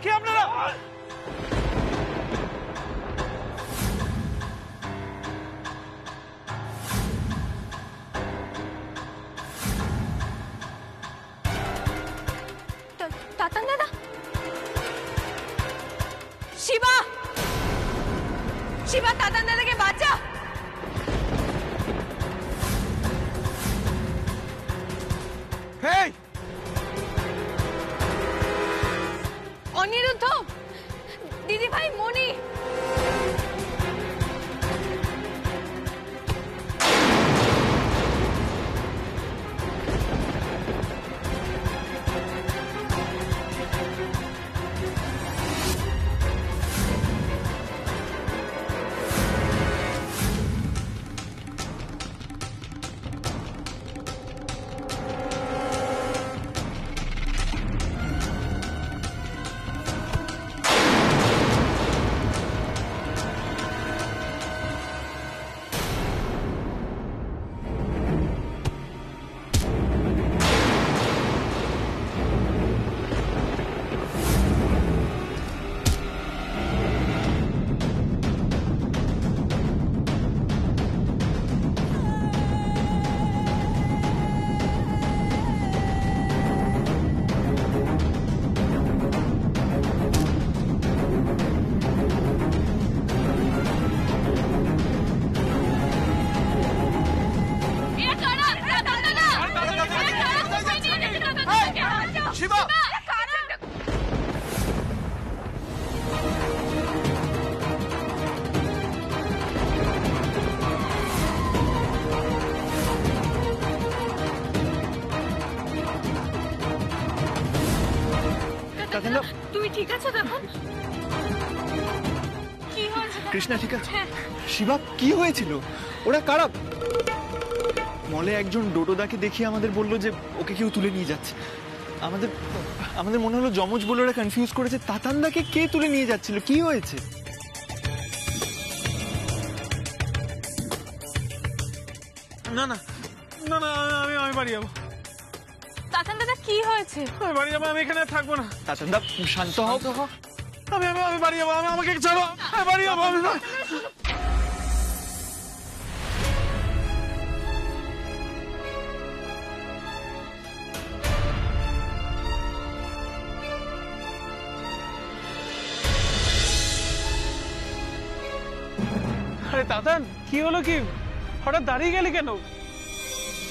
কি আপনারা? তাতান দাদা, শিবা, শিবা, তাতান দাদাকে বাঁচা। হেই, অনিরুদ্ধ, দিদি ভাই, মনি। তুমি ঠিক আছো? তখন কি হয়েছে? কৃষ্ণা ঠিক আছে? শিবা, কি হয়েছিল? ওরা কারা? মলে একজন ডোডোদাকে দেখিয়ে আমাদের বললো যে ওকে কেউ তুলে নিয়ে যাচ্ছে। আমাদের মনে হলো যমজ বলে ওরা কনফিউজ করেছে। তাতানদাকে কে তুলে নিয়ে যাচ্ছিল? কি হয়েছে? না না না না, আমি বাড়ি যাবো। তাতান দাদা, কি হয়েছে? আমি বাড়ি যাবো, আমি এখানে থাকবো না। তাতানদা, শান্ত হও। আমি বাড়ি যাবো, আমাকে ছাড়ো, আমি বাড়ি যাবো। আরে তাতান, কি হলো? কি হঠাৎ দাঁড়িয়ে গেলি কেন?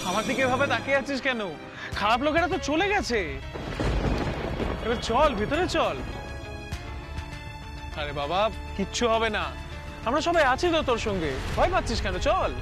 আমার দিকে এভাবে তাকিয়ে আছিস কেন? খারাপ লোকেরা তো চলে গেছে, এবার চল, ভিতরে চল। আরে বাবা, কিচ্ছু হবে না, আমরা সবাই আছি তো তোর সঙ্গে, ভয় পাচ্ছিস কেন? চল।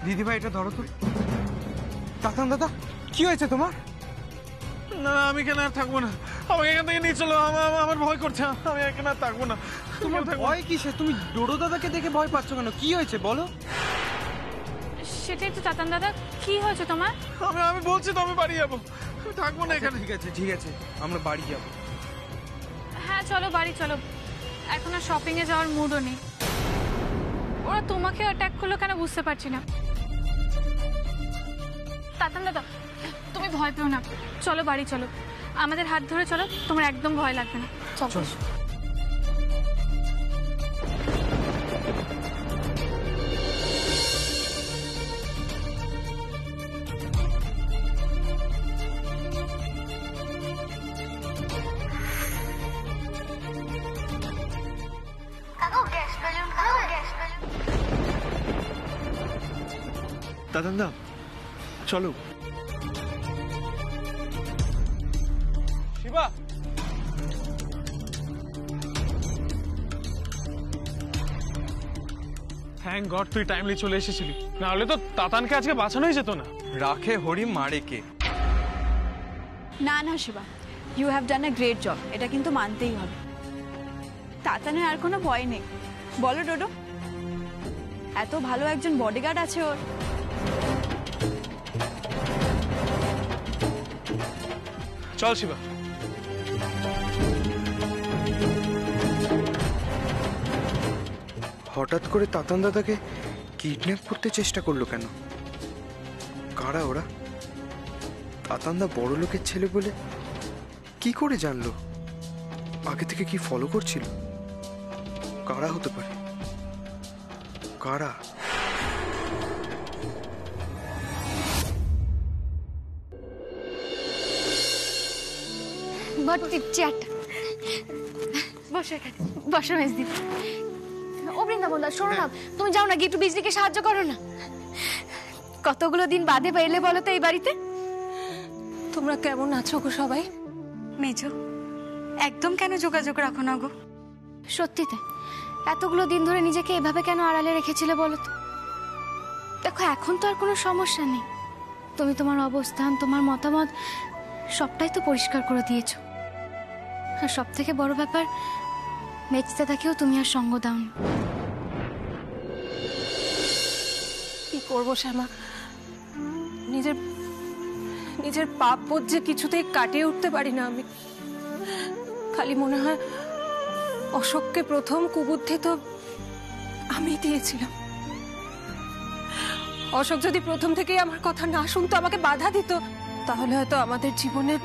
দিদি ভাই, এটা ধরো তো। তাতান দাদা, কি হয়েছে তোমার? না, আমি এখানে আর থাকবো না, আমাকে এখান থেকে নিয়ে চলো, আমার ভয় করছে, আমি এখানে আর থাকবো না। তোমার ভয় কিসে? তুমি ডোডো দাদাকে দেখে ভয় পাচ্ছ কেন? কি হয়েছে বলো? সেটাই তো তাতান দাদা, কি হয়েছে তোমার? আমি বলছি তো, আমি বাড়ি যাবো, থাকবো না এখানে। ঠিক আছে, আমরা বাড়ি যাবো। হ্যাঁ চলো, বাড়ি চলো। এখন আর শপিং এ যাওয়ার মুডও নেই। ওরা তোমাকে অ্যাটাক করলো কেন বুঝতে পারছি না। তাতান দাদা, তুমি ভয় পেও না, চলো বাড়ি চলো, আমাদের হাত ধরে চলো, তোমার একদম ভয় লাগবে না। চলো। তাতানদা, চলো। শিবা, থ্যাংক গড তুই টাইমলি চলে এসেছিলি, না হলে তো তাতানকে আজকে বাঁচানোই যেত না। রাখে হরি মারে কে? না না Shiva, you have done a great job, এটা কিন্তু মানতেই হবে। তাতানের আর কোনো ভয় নেই, বলো ডোডো? এত ভালো একজন বডিগার্ড আছে ওর। চল শিবা। হঠাৎ করে তাতান দাদাকে কিডন্যাপ করতে চেষ্টা করলো কেন? কারা ওরা? তাতান দা বড় লোকের ছেলে বলে কি করে জানলো? আগে থেকে কি ফলো করছিল? কারা হতে পারে? কারা? চেয়ারটা বসো, এখানে বসো মেজদি। ও বৃন্দাবন দা, শোনো না, তুমি যাও না গিয়ে একটু বিজলিকে সাহায্য করো না। কতগুলো দিন বাদে এলে বলো তো এই বাড়িতে। তোমরা কেমন আছো গো সবাই? মেজো, একদম কেন যোগাযোগ রাখো না গো? সত্যিতে এতগুলো দিন ধরে নিজেকে এভাবে কেন আড়ালে রেখেছিলে বলো তো? দেখো এখন তো আর কোনো সমস্যা নেই, তুমি তোমার অবস্থান, তোমার মতামত সবটাই তো পরিষ্কার করে দিয়েছো। আর সব থেকে বড় ব্যাপার, মেজদাদাকেও তুমি আর সঙ্গ দাওনি। কি করবো শ্যামা, নিজের নিজের পাপ বোধ যে কিছুতেই কাটিয়ে উঠতে পারি না আমি। খালি মনে হয় অশোককে প্রথম কুবুদ্ধি তো আমি দিয়েছিলাম। অশোক যদি প্রথম থেকেই আমার কথা না শুনতো, আমাকে বাধা দিত, তাহলে হয়তো আমাদের জীবনের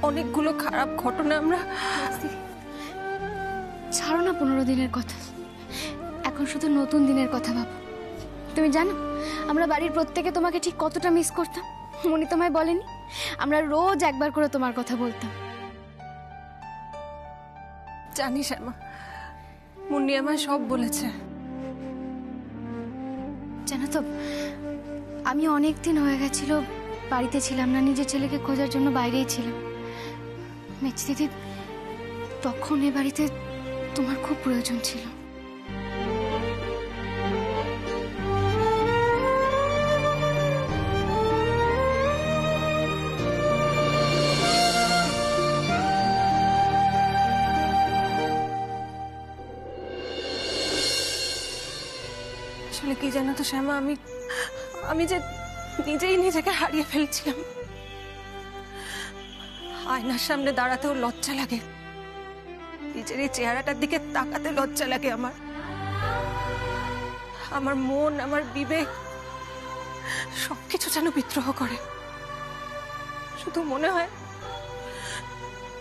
অনেকগুলো খারাপ ঘটনা আমরা। ছাড়ো না 15 দিনের কথা, এখন শুধু নতুন দিনের কথা ভাবো। তুমি জানো আমরা বাড়ির প্রত্যেকে তোমাকে ঠিক কতটা মিস করতাম? মনি তোমায় বলেনি? আমরা রোজ একবার করে তোমার কথা বলতাম। জানি শ্যামা, মুন্নি আমায় সব বলেছে। জানো তো, আমি অনেক দিন হয়ে গেছিল বাড়িতে ছিলাম না, নিজের ছেলেকে খোঁজার জন্য বাইরেই ছিলাম। মেজ দিদি, তখন এ বাড়িতে তোমার খুব প্রয়োজন ছিল। আসলে কি জানো তো শ্যামা, আমি যে নিজেই নিজেকে হারিয়ে ফেলছিলাম। আয়নার সামনে দাঁড়াতেও লজ্জা লাগে, নিজের এই চেহারাটার দিকে তাকাতে লজ্জা লাগে আমার। আমার মন, আমার বিবেক সবকিছু যেন বিদ্রোহ করে। শুধু মনে হয়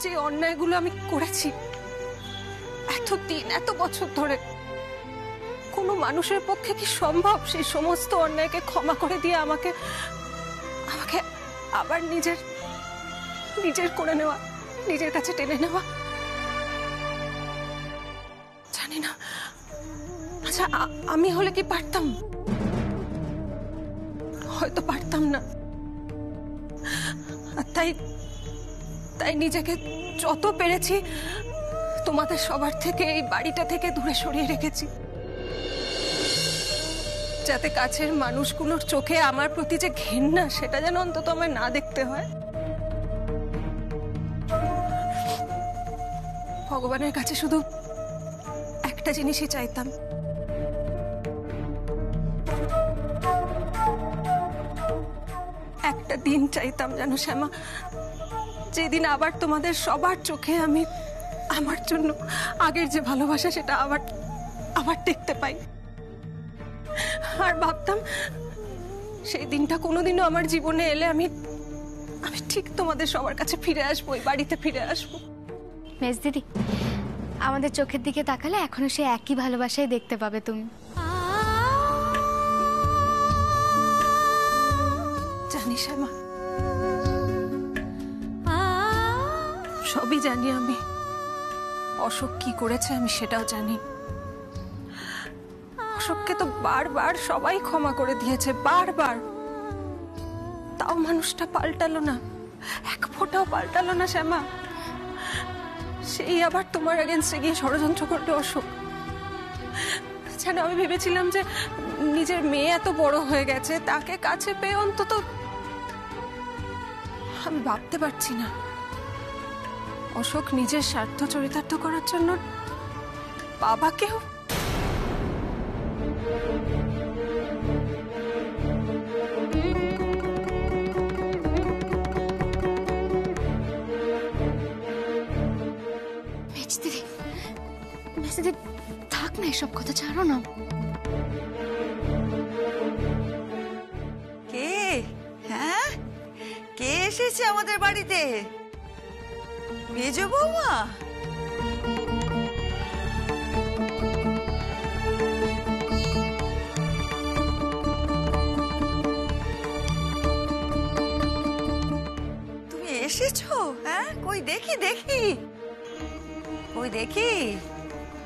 যে অন্যায়গুলো আমি করেছি এতদিন, এত বছর ধরে, কোনো মানুষের পক্ষে কি সম্ভব সেই সমস্ত অন্যায়কে ক্ষমা করে দিয়ে আমাকে আবার নিজের করে নেওয়া, নিজের কাছে টেনে নেওয়া? জানি না। আচ্ছা, আমি হলে কি পারতাম? হয়তো পারতাম না। আর তাই নিজেকে যত পেরেছি তোমাদের সবার থেকে, এই বাড়িটা থেকে দূরে সরিয়ে রেখেছি, যাতে কাছের মানুষগুলোর চোখে আমার প্রতি যে ঘৃণা, সেটা যেন অন্তত আমায় না দেখতে হয়। ভগবানের কাছে শুধু একটা জিনিসই চাইতাম, একটা দিন চাইতাম যেন শ্যামা, যেদিন আবার তোমাদের সবার চোখে আমি আমার জন্য আগের যে ভালোবাসা সেটা আবার দেখতে পাই। আর ভাবতাম সেই দিনটা কোনোদিনও আমার জীবনে এলে আমি ঠিক তোমাদের সবার কাছে ফিরে আসবো, এই বাড়িতে ফিরে আসবো। মেজ দিদি, আমাদের চোখের দিকে তাকালে এখনো সে একই ভালোবাসাই দেখতে পাবে তুমি। জানি শ্যামা, সবই জানি আমি। অশোক কি করেছে আমি সেটাও জানি। অশোককে তো বারবার সবাই ক্ষমা করে দিয়েছে, বারবার। তাও মানুষটা পাল্টালো না, এক ফোঁটাও পাল্টালো না শ্যামা। সেই আবার তোমার এগেইনস্টে গিয়ে ষড়যন্ত্র করলো অশোক। যেন আমি ভেবেছিলাম যে নিজের মেয়ে এত বড় হয়ে গেছে, তাকে কাছে পেয়ে অন্তত আমি ভাবতে পারছি না অশোক নিজের স্বার্থ চরিতার্থ করার জন্য বাবাকেও। মেজদিদি থাক না, এসব কথা ছাড়ো না। কে? হ্যাঁ, কে এসেছে আমাদের বাড়িতে? মেজ বৌমা? তুমি এসেছো? হ্যাঁ, কই দেখি দেখি, কই দেখি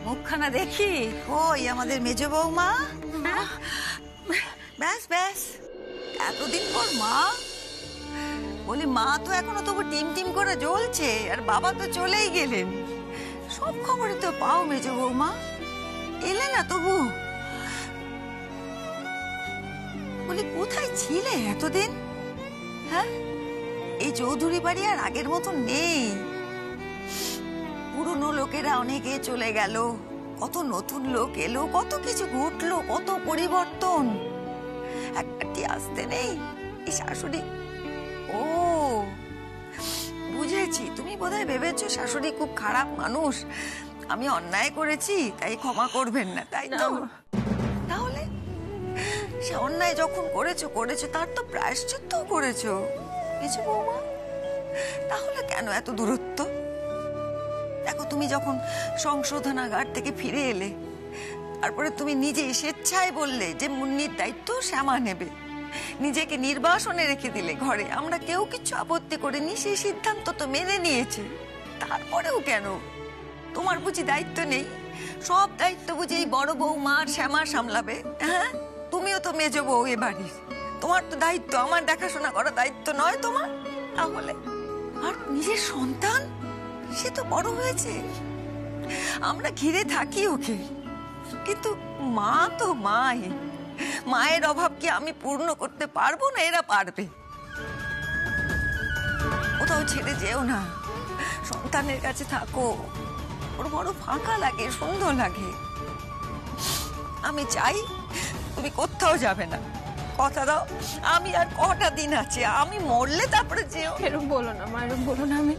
মুখখানা দেখি। ওই আমাদের মেজ বৌমা। ব্যাস ব্যাস, এতদিন পর মা। বলি মা তো এখনো তবু টিম টিম করে জ্বলছে, আর বাবা তো চলেই গেলেন। সব খবরই তো পাও মেজ বৌমা, এলে না তবু। বলি কোথায় ছিলে এতদিন? হ্যাঁ, এই চৌধুরী বাড়ি আর আগের মতো নেই। পুরনো লোকেরা অনেকে চলে গেল, কত নতুন লোক এলো, কত কিছু ঘটলো, কত পরিবর্তন। একবারটি আসতে নেই এই শাশুড়ি। ও বুঝেছি, তুমি বোধহয় ভেবেছো শাশুড়ি খুব খারাপ মানুষ, আমি অন্যায় করেছি তাই ক্ষমা করবেন না, তাই তো? তাহলে সে অন্যায় যখন করেছো করেছো, তার তো প্রায়শ্চিত্তও করেছো কিছু বৌমা। তাহলে কেন এত দূরত্ব? দেখো, তুমি যখন সংশোধনাগার থেকে ফিরে এলে, তারপরে তুমি নিজে স্বেচ্ছায় বললে যে মুন্নির দায়িত্ব শ্যামা নেবে, নিজেকে নির্বাসনে রেখে দিলে ঘরে। আমরা কেউ কিছু আপত্তি করিনি, সেই সিদ্ধান্ত তো মেনে নিয়েছে। তারপরেও কেন? তোমার বুঝি দায়িত্ব নেই? সব দায়িত্ব বুঝি এই বড় বৌমা আর শ্যামা সামলাবে? হ্যাঁ, তুমিও তো মেজ বউ এ বাড়ির, তোমার তো দায়িত্ব। আমার দেখাশোনা করার দায়িত্ব নয় তোমার? তাহলে আর নিজের সন্তান, সে তো বড় হয়েছে, আমরা ঘিরে থাকি ওকে, কিন্তু মা তো মাই। মায়ের অভাব কি আমি পূর্ণ করতে পারবো না? এরা পারবে। কোথাও ছেড়ে যেও না, সন্তানের কাছে থাকো। ওর বড় ফাঁকা লাগে, সুন্দর লাগে। আমি চাই তুমি কোথাও যাবে না, কথা দাও। আমি আর কটা দিন আছে, আমি মরলে তারপরে যেও। এরকম বলো না মা, এরকম বলো না। আমি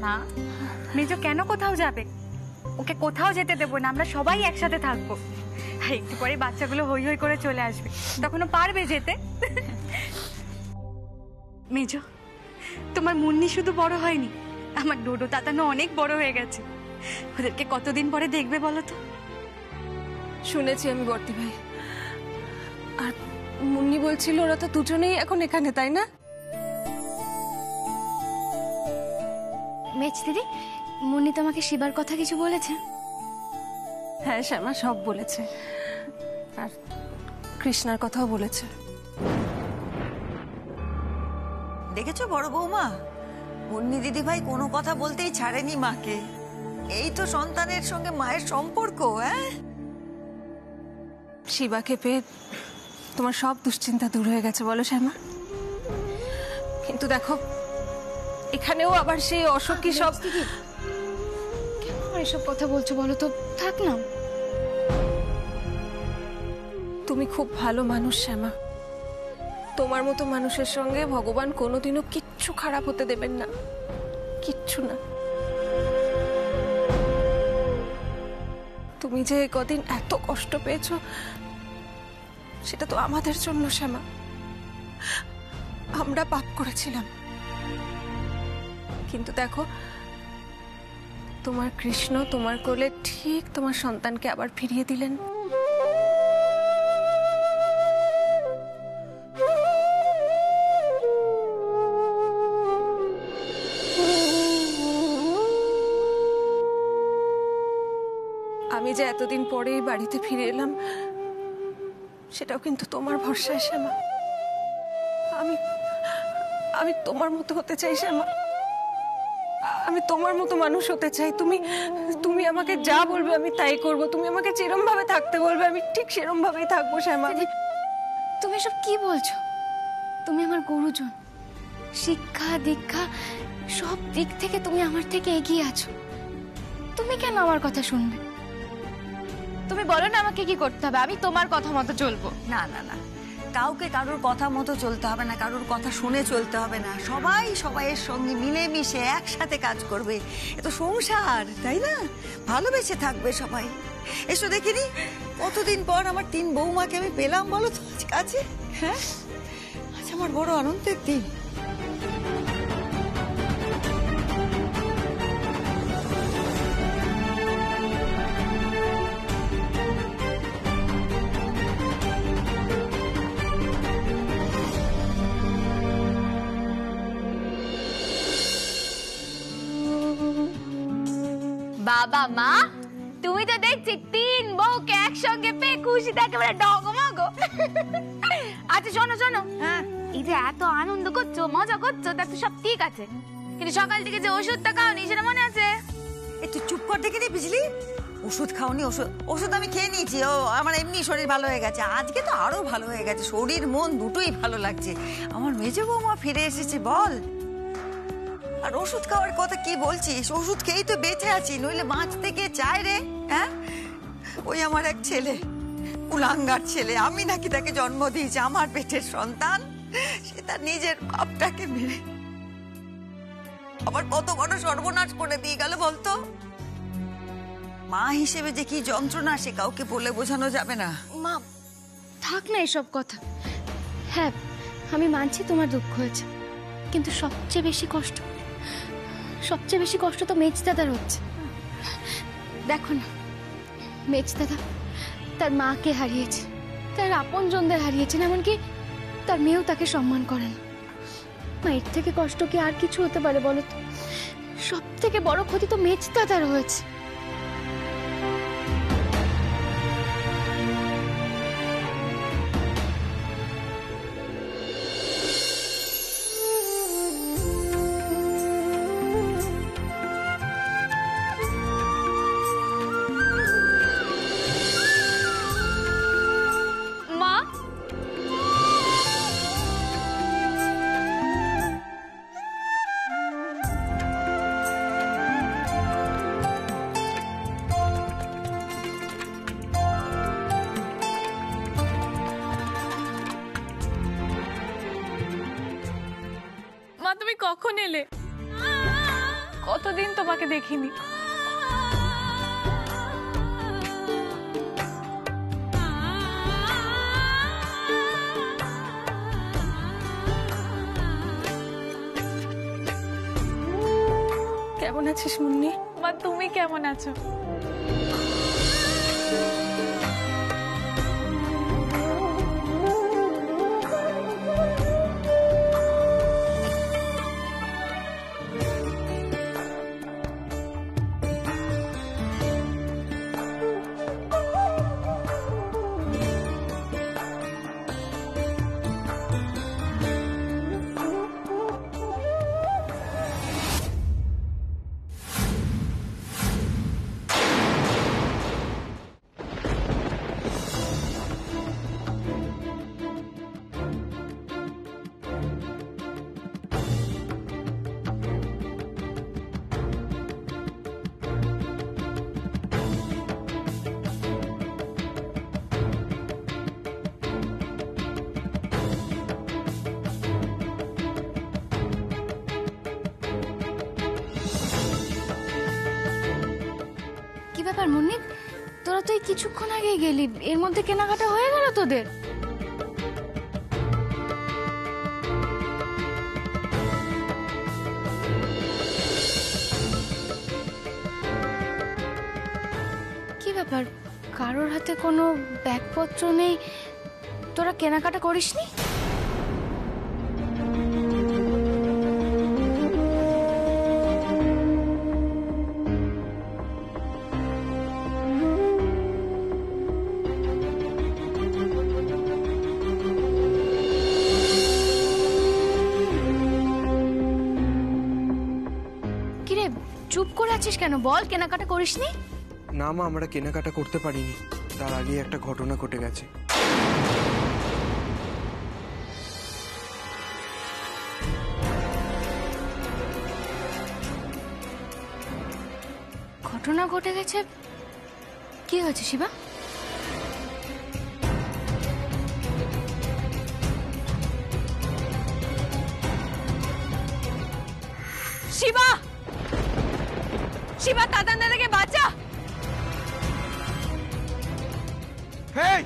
না, মেজো কেন কোথাও যাবে? ওকে কোথাও যেতে দেবো না, আমরা সবাই একসাথে থাকবো। আর একটু পরে বাচ্চাগুলো হই হই করে চলে আসবে, তখনও পারবে যেতে। মেজো, তোমার মুন্নি শুধু বড় হয়নি, আমার ডোডো তাতানো অনেক বড় হয়ে গেছে। ওদেরকে কতদিন পরে দেখবে বলো তো? শুনেছি আমি বর্তি ভাই, আর মুন্নি বলছিল ওরা তো দুজনেই এখন এখানে, তাই না? মেজ দিদি, মুন্নি তোমাকে শিবার কথা কিছু বলেছে? হ্যাঁ শ্যামা, সব বলেছে, আর কৃষ্ণার কথাও বলেছে। দেখেছো বড় বৌমা, মুন্নি দিদি ভাই কোনো কথা বলতেই ছাড়েনি মাকে। এই তো সন্তানের সঙ্গে মায়ের সম্পর্ক। হ্যাঁ, শিবাকে পেয়ে তোমার সব দুশ্চিন্তা দূর হয়ে গেছে বলো শ্যামা? কিন্তু দেখো, এখানেও আবার সেই অশোকী সব। কেন এসব কথা বলছো বলো তো? থাক না। তুমি খুব ভালো মানুষ শ্যামা, তোমার মতো মানুষের সঙ্গে ভগবান কোনোদিনও কিচ্ছু খারাপ হতে দেবেন না, কিচ্ছু না। তুমি যে কদিন এত কষ্ট পেয়েছো, সেটা তো আমাদের জন্য শ্যামা। আমরা পাপ করেছিলাম, কিন্তু দেখো তোমার কৃষ্ণ তোমার কোলে ঠিক তোমার সন্তানকে আবার ফিরিয়ে দিলেন। আমি যে এতদিন পরে এই বাড়িতে ফিরে এলাম, সেটাও কিন্তু তোমার ভরসায় শ্যামা। আমি আমি তোমার মতো হতে চাই শ্যামা, আমি তোমার মতো মানুষ হতে চাই। তুমি তুমি আমাকে যা বলবে আমি তাই করব, তুমি আমাকে যেরম ভাবে থাকতে বলবে আমি ঠিক সেরম ভাবেই থাকবো শ্যামা। তুমি সব কি বলছো? তুমি আমার গুরুজন, শিক্ষা দীক্ষা সব দিক থেকে তুমি আমার থেকে এগিয়ে আছো। তুমি কেন আমার কথা শুনবে? তুমি বলো না আমাকে কি করতে হবে, আমি তোমার কথা মতো চলবো। না না না, কাউকে কারোর কথা মতো চলতে হবে না, কারোর কথা শুনে চলতে হবে না। সবাই সবাইয়ের সঙ্গে মিলেমিশে একসাথে কাজ করবে। এ তো সংসার, তাই না? ভালোবেসে থাকবে সবাই। এসো দেখিনি, কতদিন পর আমার 3 বৌমাকে আমি পেলাম বলো তো আজ কাছে। হ্যাঁ, আজ আমার বড় আনন্দের দিন। বাবা মা, তুমি তো দেখছি 3 বউকে একসঙ্গে পেয়ে খুশিতে একেবারে ডগমগ। আচ্ছা শোনো শোনো, হ্যাঁ এই যে এত আনন্দ করছো মজা করছো তা তো সব ঠিক আছে, কিন্তু সকাল থেকে যে ওষুধটা খাওনি সেটা মনে আছে? একটু চুপ কর দেখিনি, বুঝলি? ওষুধ খাওনি? ওষুধ আমি খেয়ে নিয়েছি। ও আমার এমনি শরীর ভালো হয়ে গেছে, আজকে তো আরো ভালো হয়ে গেছে, শরীর মন দুটোই ভালো লাগছে। আমার মেজো বৌমা ফিরে এসেছে বল। আর ওষুধ খাওয়ার কথা কি বলছিস? ওষুধ খেয়েই তো বেঁচে আছি, নইলে বাঁচতে কে চায় রে? হ্যাঁ, ওই আমার এক ছেলে, কুলাঙ্গার ছেলে, আমি নাকি তাকে জন্ম দিয়েছি, আমার পেটের সন্তান, সে তার নিজের বাপটাকে মেরে আবার কত বড় সর্বনাশ করে দিয়ে গেল বলতো। মা হিসেবে যে কি যন্ত্রণা সে কাউকে বলে বোঝানো যাবে না। মা থাক না এসব কথা। হ্যাঁ আমি মানছি তোমার দুঃখ হয়েছে, কিন্তু সবচেয়ে বেশি কষ্ট তো মেজদাদার হচ্ছে। দেখো না, মেজদাদা তার মাকে হারিয়েছে, তার আপনজনদের হারিয়েছেন, এমনকি তার মেয়েও তাকে সম্মান করে না। মায়ের থেকে কষ্ট কি আর কিছু হতে পারে বলো তো? সব থেকে বড় ক্ষতি তো মেজদাদার হয়েছে। মা তুমি কখন এলে? কতদিন তোমাকে দেখিনি। কেমন আছিস মুন্নি? মা তুমি কেমন আছো? ব্যাপার মুন্নি, তোরা তো এই কিছুক্ষণ আগে গেলি, এর মধ্যে কেনাকাটা হয়ে গেল তোদের? কি ব্যাপার, কারোর হাতে কোনো ব্যাগপত্র নেই, তোরা কেনাকাটা করিসনি? চুপ করে আছিস কেন? বল, কেনাকাটা করিসনি? না মা, আমরা কেনাকাটা করতে পারিনি, তার আগে একটা ঘটনা ঘটে গেছে। ঘটনা ঘটে গেছে? কি হয়েছে শিবা? শিবা, শিবা, তাতান দাদাকে বাঁচা। হেই,